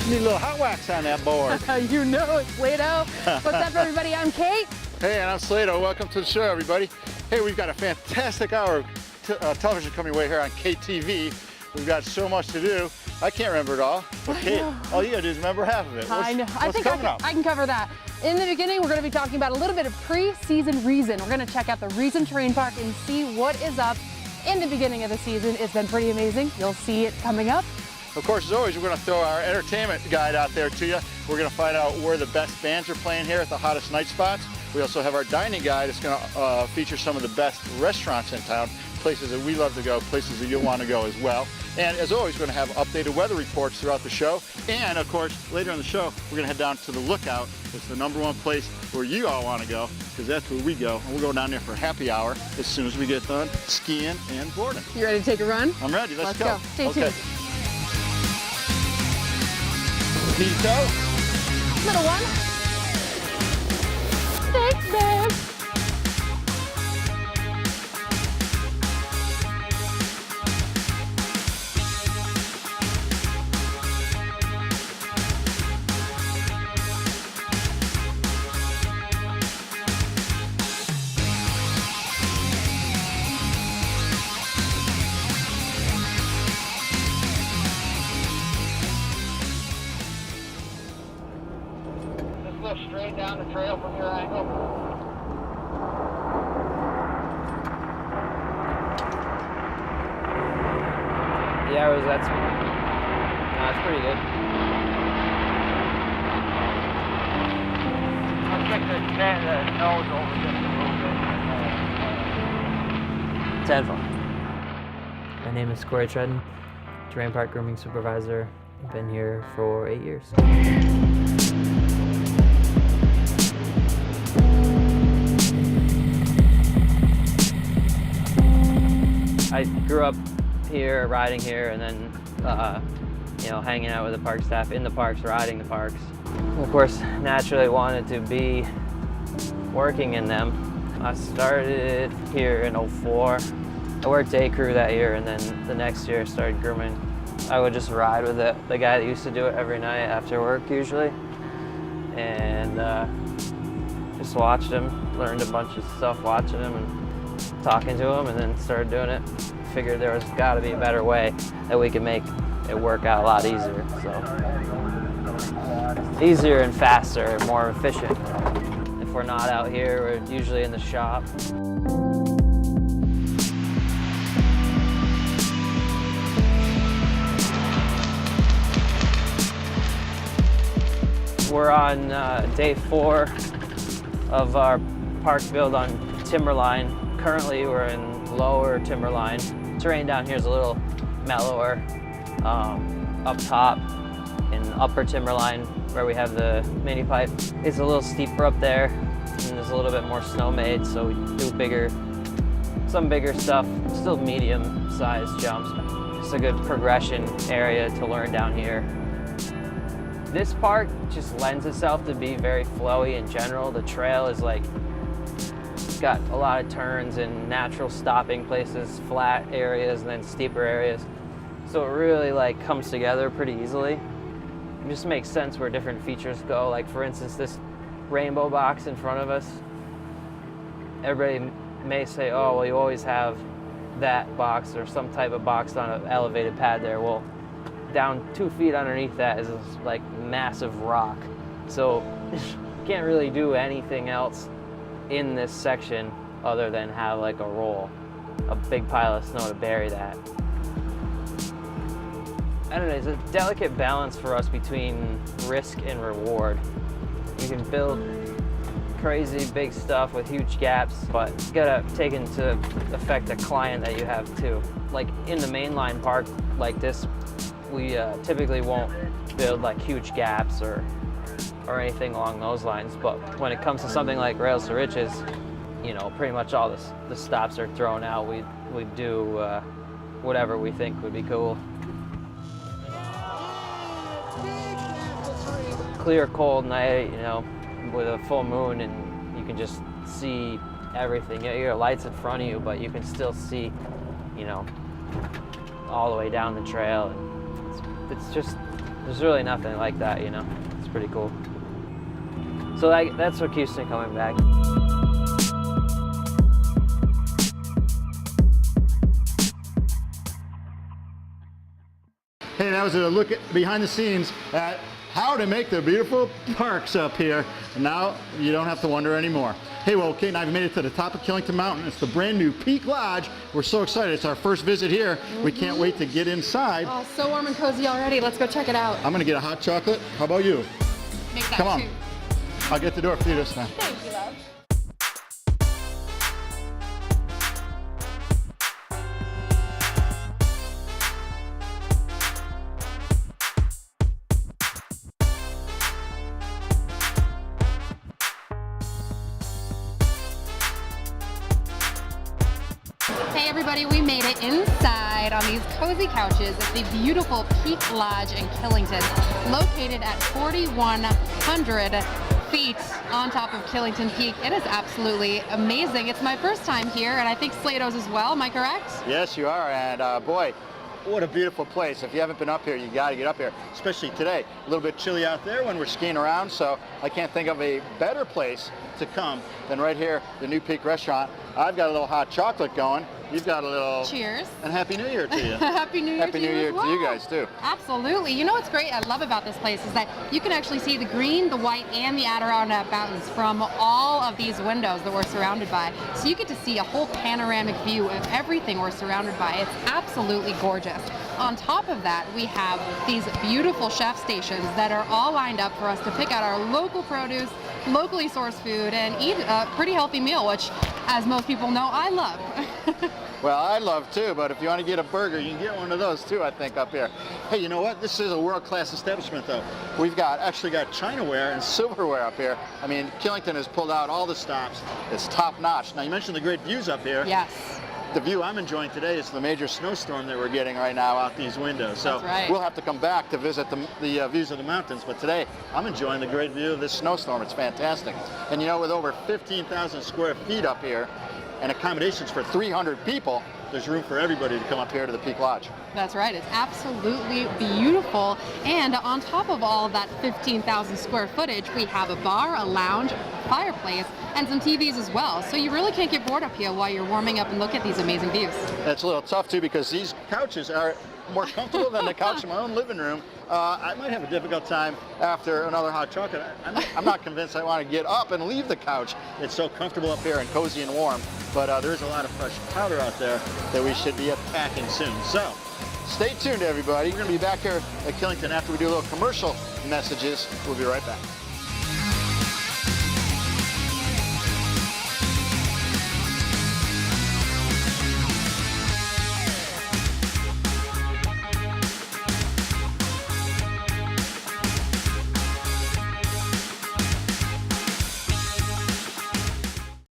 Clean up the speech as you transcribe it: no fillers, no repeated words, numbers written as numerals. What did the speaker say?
Need a little hot wax on that board. You know it's Slado. What's up, everybody? I'm Kate. Hey, and I'm Slado. Welcome to the show, everybody. Hey, we've got a fantastic hour of television coming your way here on KTV. We've got so much to do. I can't remember it all, but Kate, all you gotta do is remember half of it. I know. I think I can cover that. In the beginning, we're gonna be talking about a little bit of pre-season Reason. We're gonna check out the Reason Terrain Park and see what is up in the beginning of the season. It's been pretty amazing. You'll see it coming up. Of course, as always, we're going to throw our entertainment guide out there to you. We're going to find out where the best bands are playing here at the hottest night spots. We also have our dining guide. It's going to feature some of the best restaurants in town, places that we love to go, places that you'll want to go as well. And as always, we're going to have updated weather reports throughout the show. And of course, later in the show, we're going to head down to the Lookout. It's the #1 place where you all want to go, because that's where we go. And we'll go down there for happy hour as soon as we get done skiing and boarding. You ready to take a run? I'm ready. Let's go. Stay tuned. Need a tow? Little one. Thanks, babe. Straight down the trail from your angle. Yeah, that's pretty good. I'll check the nose over just a little bit. 10 fun. My name is Corey Tredden, Terrain Park Grooming Supervisor. I've been here for 8 years. I grew up here, riding here, and then, hanging out with the park staff in the parks, riding the parks. And of course, naturally wanted to be working in them. I started here in '04. I worked day crew that year, and then the next year I started grooming. I would just ride with the guy that used to do it every night after work, usually. And just watched him, learned a bunch of stuff watching him and talking to him, and then started doing it. Figured there was got to be a better way that we could make it work out a lot easier. So easier and faster and more efficient. If we're not out here, we're usually in the shop. We're on day 4 of our park build on Timberline. Currently, we're in lower Timberline. Terrain down here is a little mellower. Up top in upper Timberline, where we have the mini pipe, it's a little steeper up there, and there's a little bit more snow made, so we do some bigger stuff, still medium-sized jumps. It's a good progression area to learn down here. This park just lends itself to be very flowy in general. The trail is got a lot of turns and natural stopping places, flat areas, and then steeper areas. So it really comes together pretty easily. It just makes sense where different features go. Like for instance, this rainbow box in front of us. Everybody may say, oh, well, you always have that box or some type of box on an elevated pad there. Well, down 2 feet underneath that is this massive rock. So you can't really do anything else in this section other than have a roll, a big pile of snow to bury that. I don't know, it's a delicate balance for us between risk and reward. You can build crazy big stuff with huge gaps, but you gotta take into effect the client that you have too. Like in the mainline park like this, we typically won't build huge gaps or anything along those lines, but when it comes to something like Rails to Riches, pretty much all the stops are thrown out. We do whatever we think would be cool. Clear, cold night, with a full moon, and you can just see everything. Your light's in front of you, but you can still see, all the way down the trail. It's just there's really nothing like that, you know. It's pretty cool. So that's what keeps me coming back. Hey, that was a look at behind the scenes at how to make the beautiful parks up here. And now you don't have to wonder anymore. Hey, well, Kate and I have made it to the top of Killington Mountain. It's the brand new Peak Lodge. We're so excited. It's our first visit here. We can't wait to get inside. Oh, so warm and cozy already. Let's go check it out. I'm gonna get a hot chocolate. How about you? Make that Come on. too. I'll get the door for you this time. Thank you, love. Hey everybody, we made it inside on these cozy couches at the beautiful Peak Lodge in Killington, located at 4,100 feet on top of Killington Peak. It is absolutely amazing. It's my first time here, and I think Slado's as well. Am I correct? Yes, you are, and boy, what a beautiful place. If you haven't been up here, you got to get up here, especially today. A little bit chilly out there when we're skiing around, so I can't think of a better place to come than right here, the new Peak restaurant. I've got a little hot chocolate going. You've got a little... Cheers. And Happy New Year to you. Happy New Year Happy to New you Year as well. to you guys, too. Absolutely. You know what's great I love about this place is that you can actually see the green, the white, and the Adirondack Mountains from all of these windows that we're surrounded by. So you get to see a whole panoramic view of everything we're surrounded by. It's absolutely gorgeous. On top of that, we have these beautiful chef stations that are all lined up for us to pick out our local produce, locally sourced food, and eat a pretty healthy meal, which, as most people know, I love. Well, I love too, but if you want to get a burger, you can get one of those too, I think, up here. Hey, you know what? This is a world-class establishment, though. We've actually got chinaware and silverware up here. I mean, Killington has pulled out all the stops. It's top-notch. Now, you mentioned the great views up here. Yes. The view I'm enjoying today is the major snowstorm that we're getting right now out these windows. So That's right. We'll have to come back to visit the views of the mountains. But today, I'm enjoying the great view of this snowstorm. It's fantastic. And you know, with over 15,000 square feet up here and accommodations for 300 people, there's room for everybody to come up here to the Peak Lodge. That's right. It's absolutely beautiful. And on top of all of that 15,000 square footage, we have a bar, a lounge, a fireplace, and some TVs as well. So you really can't get bored up here while you're warming up and look at these amazing views. It's a little tough too because these couches are more comfortable than the couch in my own living room. I might have a difficult time after another hot chocolate. I'm not convinced I want to get up and leave the couch. It's so comfortable up here and cozy and warm. But there is a lot of fresh powder out there that we should be attacking soon. So stay tuned, everybody. We're going to be back here at Killington after we do a little commercial messages. We'll be right back.